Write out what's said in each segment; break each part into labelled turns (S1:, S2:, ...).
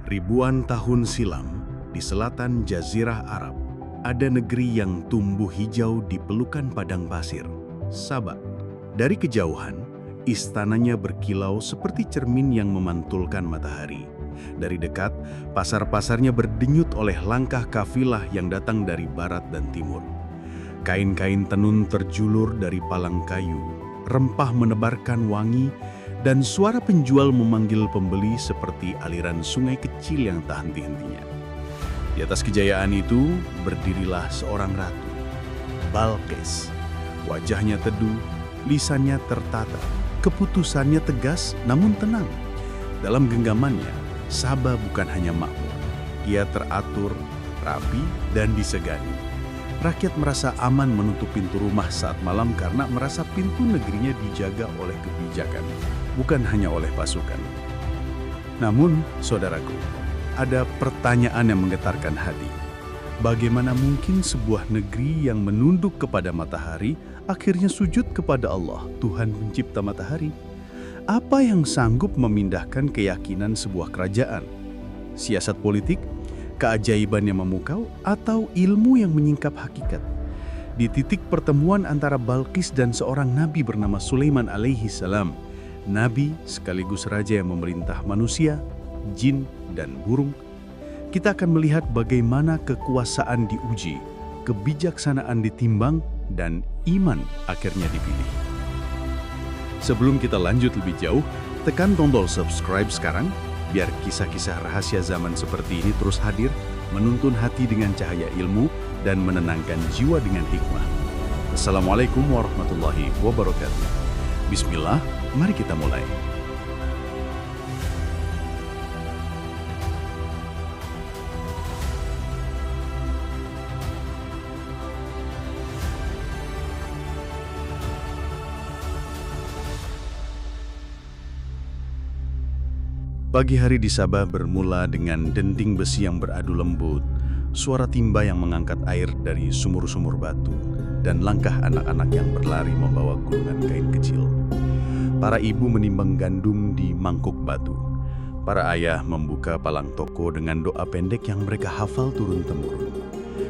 S1: Ribuan tahun silam, di selatan Jazirah Arab, ada negeri yang tumbuh hijau di pelukan padang pasir, Saba. Dari kejauhan, istananya berkilau seperti cermin yang memantulkan matahari. Dari dekat, pasar-pasarnya berdenyut oleh langkah kafilah yang datang dari barat dan timur. Kain-kain tenun terjulur dari palang kayu, rempah menebarkan wangi, dan suara penjual memanggil pembeli seperti aliran sungai kecil yang tak henti-hentinya. Di atas kejayaan itu berdirilah seorang ratu, Balqis. Wajahnya teduh, lisannya tertata, keputusannya tegas namun tenang. Dalam genggamannya, Saba bukan hanya makmur. Ia teratur, rapi, dan disegani. Rakyat merasa aman menutup pintu rumah saat malam karena merasa pintu negerinya dijaga oleh kebijakan, bukan hanya oleh pasukan. Namun, saudaraku, ada pertanyaan yang menggetarkan hati. Bagaimana mungkin sebuah negeri yang menunduk kepada matahari akhirnya sujud kepada Allah, Tuhan pencipta matahari? Apa yang sanggup memindahkan keyakinan sebuah kerajaan? Siasat politik, keajaiban yang memukau, atau ilmu yang menyingkap hakikat? Di titik pertemuan antara Balqis dan seorang nabi bernama Sulaiman alaihi salam, nabi sekaligus raja yang memerintah manusia, jin, dan burung, kita akan melihat bagaimana kekuasaan diuji, kebijaksanaan ditimbang, dan iman akhirnya dipilih. Sebelum kita lanjut lebih jauh, tekan tombol subscribe sekarang, biar kisah-kisah rahasia zaman seperti ini terus hadir, menuntun hati dengan cahaya ilmu, dan menenangkan jiwa dengan hikmah. Assalamualaikum warahmatullahi wabarakatuh. Bismillah, mari kita mulai. Pagi hari di Sabah bermula dengan denting besi yang beradu lembut, suara timba yang mengangkat air dari sumur-sumur batu, dan langkah anak-anak yang berlari membawa gulungan kain kecil. Para ibu menimbang gandum di mangkuk batu. Para ayah membuka palang toko dengan doa pendek yang mereka hafal turun-temurun.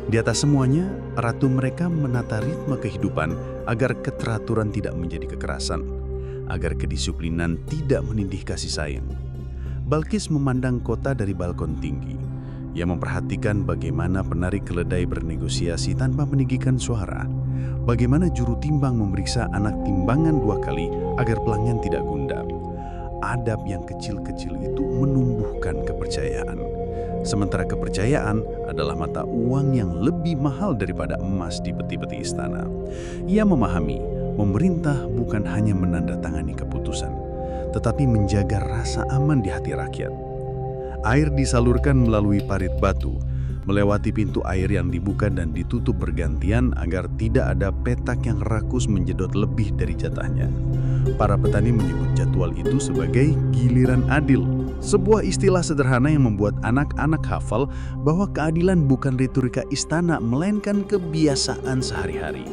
S1: Di atas semuanya, ratu mereka menata ritme kehidupan agar keteraturan tidak menjadi kekerasan, agar kedisiplinan tidak menindih kasih sayang. Balqis memandang kota dari balkon tinggi. Ia memperhatikan bagaimana penari keledai bernegosiasi tanpa meninggikan suara. Bagaimana juru timbang memeriksa anak timbangan 2 kali agar pelanggan tidak gundam. Adab yang kecil-kecil itu menumbuhkan kepercayaan. Sementara kepercayaan adalah mata uang yang lebih mahal daripada emas di peti-peti istana. Ia memahami, memerintah bukan hanya menandatangani keputusan, tetapi menjaga rasa aman di hati rakyat. Air disalurkan melalui parit batu, melewati pintu air yang dibuka dan ditutup bergantian agar tidak ada petak yang rakus menjedot lebih dari jatahnya. Para petani menyebut jadwal itu sebagai giliran adil, sebuah istilah sederhana yang membuat anak-anak hafal bahwa keadilan bukan retorika istana, melainkan kebiasaan sehari-hari.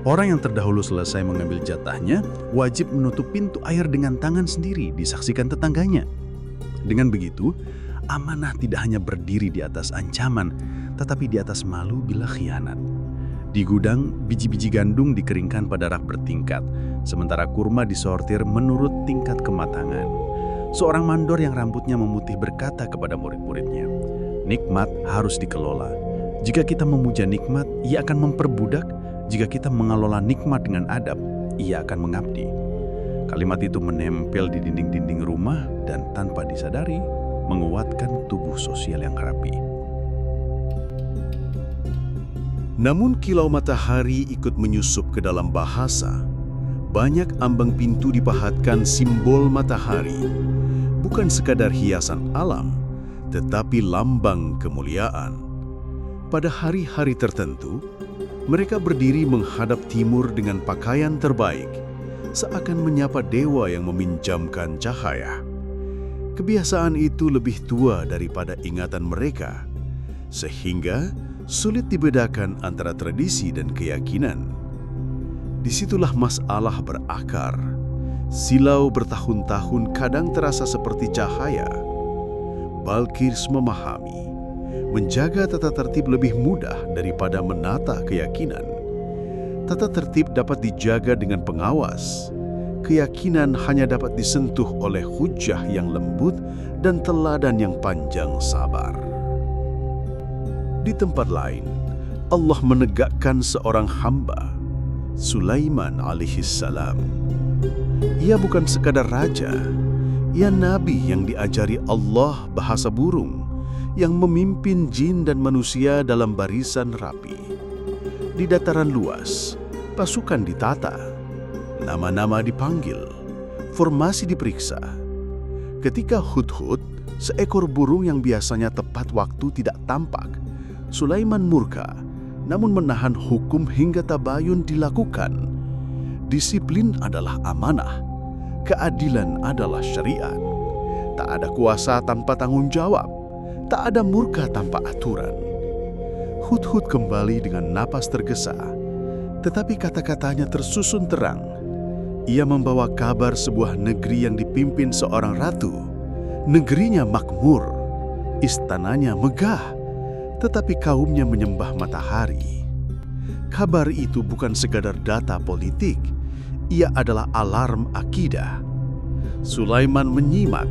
S1: Orang yang terdahulu selesai mengambil jatahnya wajib menutup pintu air dengan tangan sendiri, disaksikan tetangganya. Dengan begitu, amanah tidak hanya berdiri di atas ancaman, tetapi di atas malu bila khianat. Di gudang, biji-biji gandum dikeringkan pada rak bertingkat, sementara kurma disortir menurut tingkat kematangan. Seorang mandor yang rambutnya memutih berkata kepada murid-muridnya, "Nikmat harus dikelola. Jika kita memuja nikmat, ia akan memperbudak. Jika kita mengelola nikmat dengan adab, ia akan mengabdi." Kalimat itu menempel di dinding-dinding rumah dan tanpa disadari menguatkan tubuh sosial yang rapi. Namun kilau matahari ikut menyusup ke dalam bahasa. Banyak ambang pintu dipahatkan simbol matahari. Bukan sekadar hiasan alam, tetapi lambang kemuliaan. Pada hari-hari tertentu, mereka berdiri menghadap timur dengan pakaian terbaik, seakan menyapa dewa yang meminjamkan cahaya. Kebiasaan itu lebih tua daripada ingatan mereka, sehingga sulit dibedakan antara tradisi dan keyakinan. Disitulah masalah berakar. Silau bertahun-tahun kadang terasa seperti cahaya.
S2: Balqis memahami, menjaga tata tertib lebih mudah daripada menata keyakinan. Tata tertib dapat dijaga dengan pengawas. Keyakinan hanya dapat disentuh oleh hujjah yang lembut dan teladan yang panjang sabar. Di tempat lain, Allah menegakkan seorang hamba, Sulaiman alaihissalam. Ia bukan sekadar raja, ia nabi yang diajari Allah bahasa burung, yang memimpin jin dan manusia dalam barisan rapi. Di dataran luas, pasukan ditata, nama-nama dipanggil, formasi diperiksa. Ketika Hudhud, seekor burung yang biasanya tepat waktu tidak tampak, Sulaiman murka, namun menahan hukum hingga tabayun dilakukan. Disiplin adalah amanah, keadilan adalah syariat. Tak ada kuasa tanpa tanggung jawab, tak ada murka tanpa aturan. Hudhud kembali dengan napas tergesa, tetapi kata-katanya tersusun terang. Ia membawa kabar sebuah negeri yang dipimpin seorang ratu. Negerinya makmur, istananya megah, tetapi kaumnya menyembah matahari. Kabar itu bukan sekadar data politik, ia adalah alarm akidah. Sulaiman menyimak,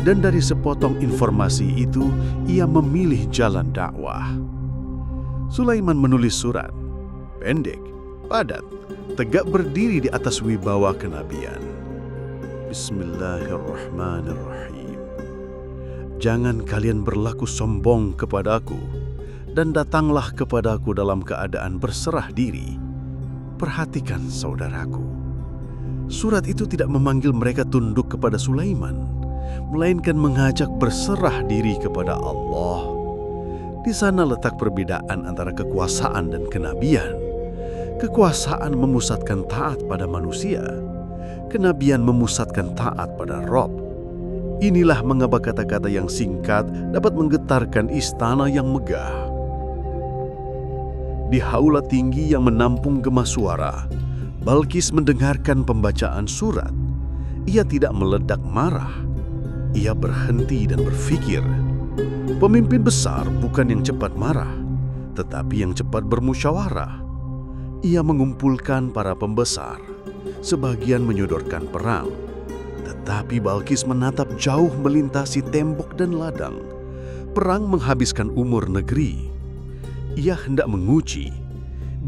S2: dan dari sepotong informasi itu, ia memilih jalan dakwah. Sulaiman menulis surat, pendek, padat, tegak berdiri di atas wibawa kenabian. Bismillahirrahmanirrahim. Jangan kalian berlaku sombong kepadaku, dan datanglah kepadaku dalam keadaan berserah diri. Perhatikan saudaraku. Surat itu tidak memanggil mereka tunduk kepada Sulaiman, melainkan mengajak berserah diri kepada Allah. Di sana letak perbedaan antara kekuasaan dan kenabian. Kekuasaan memusatkan taat pada manusia, kenabian memusatkan taat pada Rabb. Inilah mengapa kata-kata yang singkat dapat menggetarkan istana yang megah. Di haula tinggi yang menampung gema suara, Balqis mendengarkan pembacaan surat. Ia tidak meledak marah. Ia berhenti dan berfikir. Pemimpin besar bukan yang cepat marah, tetapi yang cepat bermusyawarah. Ia mengumpulkan para pembesar, sebagian menyodorkan perang. Tetapi Balqis menatap jauh melintasi tembok dan ladang. Perang menghabiskan umur negeri. Ia hendak menguji,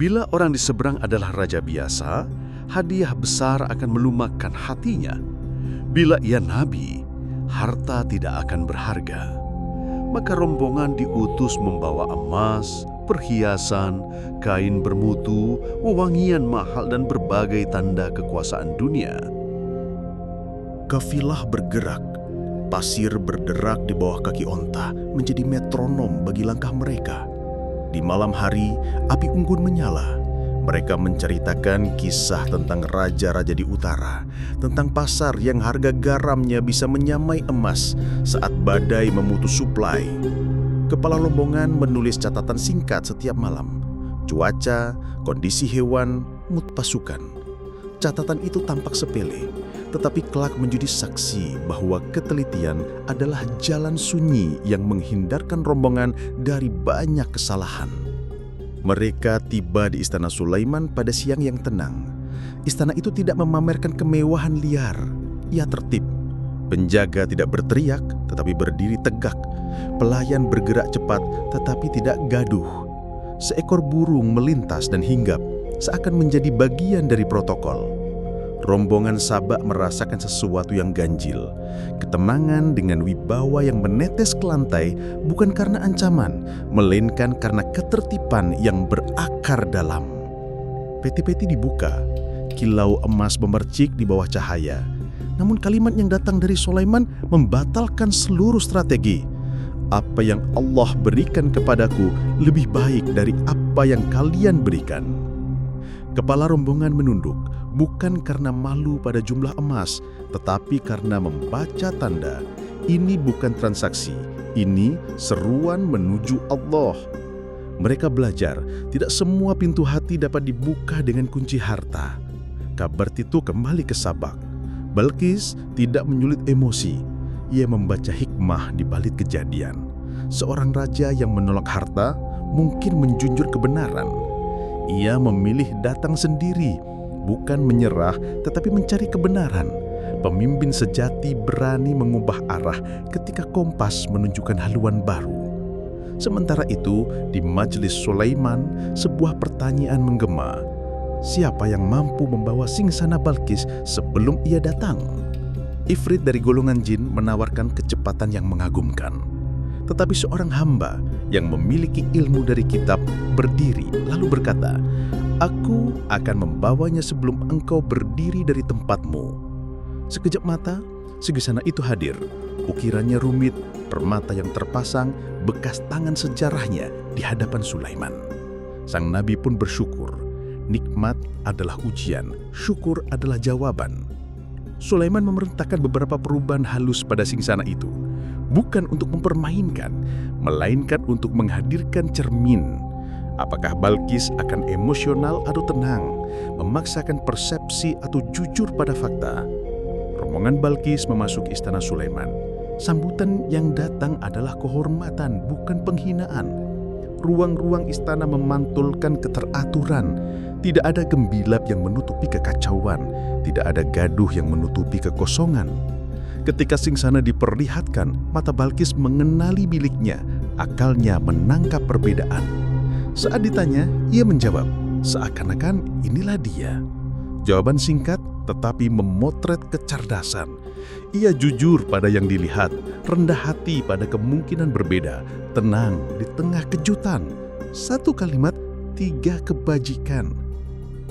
S2: bila orang di seberang adalah raja biasa, hadiah besar akan melumakkan hatinya. Bila ia nabi, harta tidak akan berharga. Maka rombongan diutus membawa emas, perhiasan, kain bermutu, wewangian mahal dan berbagai tanda kekuasaan dunia. Kafilah bergerak, pasir berderak di bawah kaki onta menjadi metronom bagi langkah mereka. Di malam hari, api unggun menyala. Mereka menceritakan kisah tentang raja-raja di utara, tentang pasar yang harga garamnya bisa menyamai emas saat badai memutus suplai. Kepala rombongan menulis catatan singkat setiap malam. Cuaca, kondisi hewan, mood pasukan. Catatan itu tampak sepele, tetapi kelak menjadi saksi bahwa ketelitian adalah jalan sunyi yang menghindarkan rombongan dari banyak kesalahan. Mereka tiba di istana Sulaiman pada siang yang tenang. Istana itu tidak memamerkan kemewahan liar. Ia tertib. Penjaga tidak berteriak, tetapi berdiri tegak. Pelayan bergerak cepat, tetapi tidak gaduh. Seekor burung melintas dan hinggap, seakan menjadi bagian dari protokol. Rombongan Sabak merasakan sesuatu yang ganjil. Ketenangan dengan wibawa yang menetes ke lantai bukan karena ancaman, melainkan karena ketertiban yang berakar dalam. Peti-peti dibuka, kilau emas memercik di bawah cahaya. Namun kalimat yang datang dari Sulaiman membatalkan seluruh strategi. Apa yang Allah berikan kepadaku lebih baik dari apa yang kalian berikan. Kepala rombongan menunduk, bukan karena malu pada jumlah emas, tetapi karena membaca tanda. Ini bukan transaksi, ini seruan menuju Allah. Mereka belajar, tidak semua pintu hati dapat dibuka dengan kunci harta. Kabar itu kembali ke Sabak. Balqis tidak menyulit emosi. ia membaca hikmah di balik kejadian. Seorang raja yang menolak harta mungkin menjunjur kebenaran. Ia memilih datang sendiri, bukan menyerah tetapi mencari kebenaran. Pemimpin sejati berani mengubah arah ketika kompas menunjukkan haluan baru. Sementara itu, di Majelis Sulaiman, sebuah pertanyaan menggema. Siapa yang mampu membawa singsana Balkis sebelum ia datang? Ifrit dari golongan jin menawarkan kecepatan yang mengagumkan. Tetapi seorang hamba yang memiliki ilmu dari kitab berdiri lalu berkata, "Aku akan membawanya sebelum engkau berdiri dari tempatmu." Sekejap mata, singsana itu hadir. Ukirannya rumit, permata yang terpasang, bekas tangan sejarahnya di hadapan Sulaiman. Sang nabi pun bersyukur. Nikmat adalah ujian, syukur adalah jawaban. Sulaiman memerintahkan beberapa perubahan halus pada singsana itu, bukan untuk mempermainkan, melainkan untuk menghadirkan cermin. Apakah Balkis akan emosional atau tenang, memaksakan persepsi atau jujur pada fakta? Rombongan Balkis memasuki istana Sulaiman. Sambutan yang datang adalah kehormatan, bukan penghinaan. Ruang-ruang istana memantulkan keteraturan. Tidak ada gembilap yang menutupi kekacauan. Tidak ada gaduh yang menutupi kekosongan. Ketika singsana diperlihatkan, mata Balkis mengenali miliknya. Akalnya menangkap perbedaan. Saat ditanya, ia menjawab, seakan-akan inilah dia. Jawaban singkat tetapi memotret kecerdasan. Ia jujur pada yang dilihat, rendah hati pada kemungkinan berbeda, tenang di tengah kejutan. Satu kalimat, 3 kebajikan.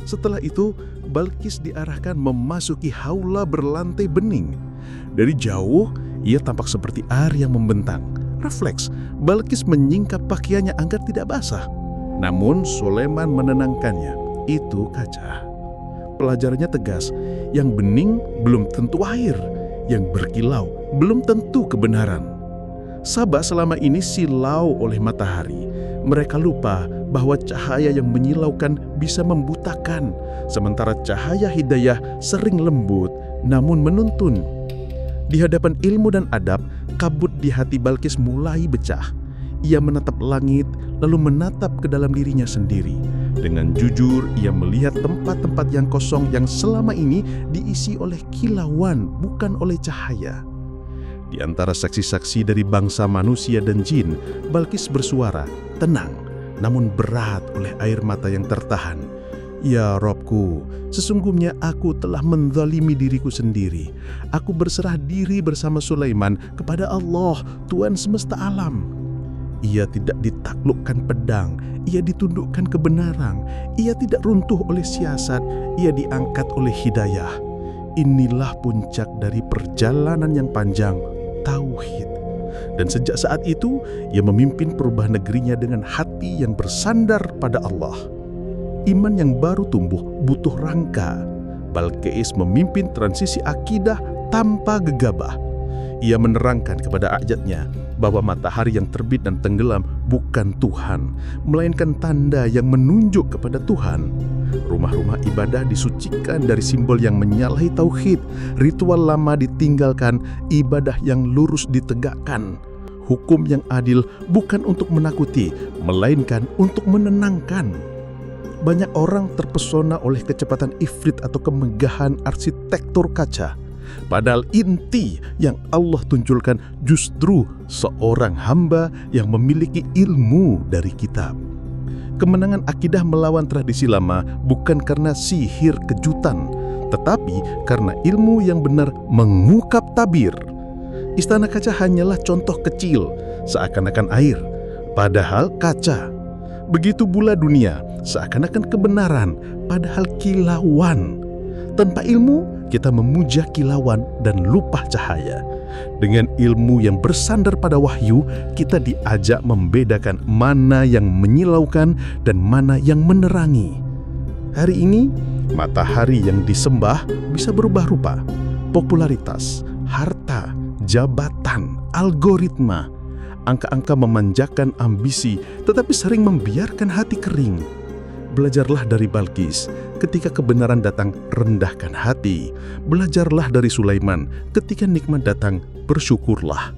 S2: Setelah itu, Balkis diarahkan memasuki haula berlantai bening. Dari jauh, ia tampak seperti air yang membentang. Refleks, Balkis menyingkap pakaiannya agar tidak basah. Namun, Sulaiman menenangkannya. Itu kaca. Pelajarannya tegas, yang bening belum tentu air, yang berkilau belum tentu kebenaran. Sabah selama ini silau oleh matahari. Mereka lupa bahwa cahaya yang menyilaukan bisa membutakan, sementara cahaya hidayah sering lembut namun menuntun. Di hadapan ilmu dan adab, kabut di hati Balkis mulai becah. Ia menatap langit, lalu menatap ke dalam dirinya sendiri. Dengan jujur, ia melihat tempat-tempat yang kosong yang selama ini diisi oleh kilauan, bukan oleh cahaya. Di antara saksi-saksi dari bangsa manusia dan jin, Balkis bersuara, tenang, namun berat oleh air mata yang tertahan. Ya Robku, sesungguhnya aku telah menzalimi diriku sendiri. Aku berserah diri bersama Sulaiman kepada Allah, Tuhan semesta alam. Ia tidak ditaklukkan pedang, ia ditundukkan kebenaran. Ia tidak runtuh oleh siasat, ia diangkat oleh hidayah. Inilah puncak dari perjalanan yang panjang, tauhid. Dan sejak saat itu, ia memimpin perubahan negerinya dengan hati yang bersandar pada Allah. Iman yang baru tumbuh butuh rangka. Balkis memimpin transisi akidah tanpa gegabah. Ia menerangkan kepada rakyatnya bahwa matahari yang terbit dan tenggelam bukan Tuhan, melainkan tanda yang menunjuk kepada Tuhan. Rumah-rumah ibadah disucikan dari simbol yang menyalahi tauhid, ritual lama ditinggalkan, ibadah yang lurus ditegakkan. Hukum yang adil bukan untuk menakuti, melainkan untuk menenangkan. Banyak orang terpesona oleh kecepatan ifrit atau kemegahan arsitektur kaca. Padahal inti yang Allah tunjukkan justru seorang hamba yang memiliki ilmu dari kitab. Kemenangan akidah melawan tradisi lama bukan karena sihir kejutan, tetapi karena ilmu yang benar mengungkap tabir. Istana kaca hanyalah contoh kecil, seakan-akan air, padahal kaca. Begitu pula dunia, seakan-akan kebenaran, padahal kilauan. Tanpa ilmu, kita memuja kilauan dan lupa cahaya. Dengan ilmu yang bersandar pada wahyu, kita diajak membedakan mana yang menyilaukan dan mana yang menerangi. Hari ini, matahari yang disembah bisa berubah rupa. Popularitas, harta, jabatan, algoritma. Angka-angka memanjakan ambisi, tetapi sering membiarkan hati kering.
S3: Belajarlah dari Balqis, ketika kebenaran datang, rendahkan hati. Belajarlah dari Sulaiman, ketika nikmat datang, bersyukurlah.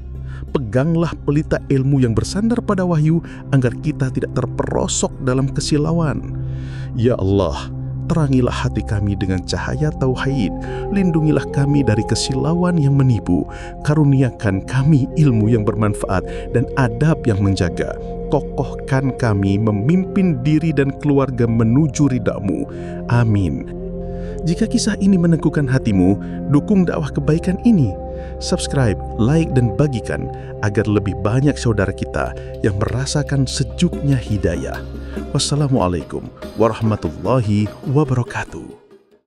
S3: Peganglah pelita ilmu yang bersandar pada wahyu, agar kita tidak terperosok dalam kesilauan. Ya Allah, terangilah hati kami dengan cahaya tauhid, lindungilah kami dari kesilauan yang menipu, karuniakan kami ilmu yang bermanfaat dan adab yang menjaga. Kokohkan kami memimpin diri dan keluarga menuju ridha-Mu. Amin. Jika kisah ini meneguhkan hatimu, dukung dakwah kebaikan ini. Subscribe, like, dan bagikan agar lebih banyak saudara kita yang merasakan sejuknya hidayah. Wassalamualaikum warahmatullahi wabarakatuh.